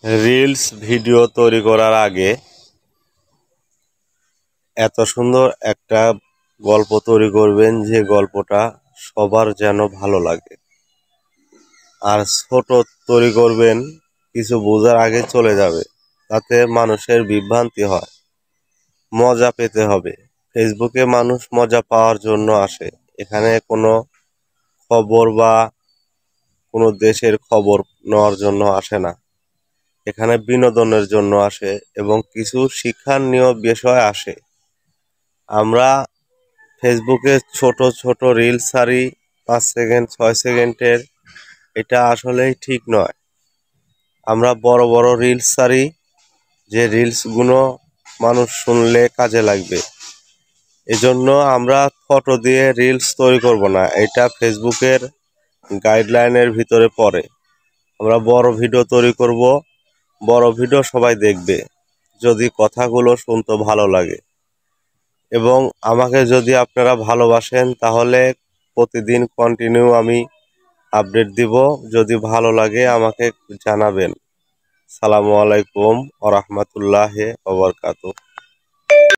Reels video তৈরি করার আগে এত সুন্দর একটা গল্প তৈরি করবেন যে গল্পটা সবার যেন ভালো লাগে। আর ছোট তৈরি করবেন, কিছু বোঝার আগে চলে যাবে, তাতে মানুষের বিভ্রান্তি হয়। মজা পেতে হবে। ফেসবুকে মানুষ মজা পাওয়ার জন্য আসে। এখানে কোনো খবর বা কোনো দেশের খবর নেওয়ার জন্য আসে না। এখানে বিনোদনের জন্য আসে এবং কিছু শিক্ষণীয় বিষয় আসে। আমরা ফেসবুকে ছোট ছোট রিলস ছাড়ি, 5 সেকেন্ড 6 সেকেন্ডের। এটা আসলেই ঠিক নয়। আমরা বড় বড় রিলস ছাড়ি, যে রিলসগুলো মানুষ শুনলে কাজে লাগবে। এজন্য আমরা ফটো দিয়ে রিলস তৈরি করব না, এটা ফেসবুকের গাইডলাইনের ভিতরে পড়ে। আমরা বড় ভিডিও তৈরি করব, বড় ভিডিও সবাই দেখবে যদি কথাগুলো শুনতে ভালো লাগে। এবং আমাকে যদি আপনারা ভালোবাসেন তাহলে প্রতিদিন কন্টিনিউ আমি আপডেট দিব। যদি ভালো লাগে আমাকে জানাবেন। সালামু আলাইকুম ওয়া রাহমাতুল্লাহি ওয়া বারাকাতুহু।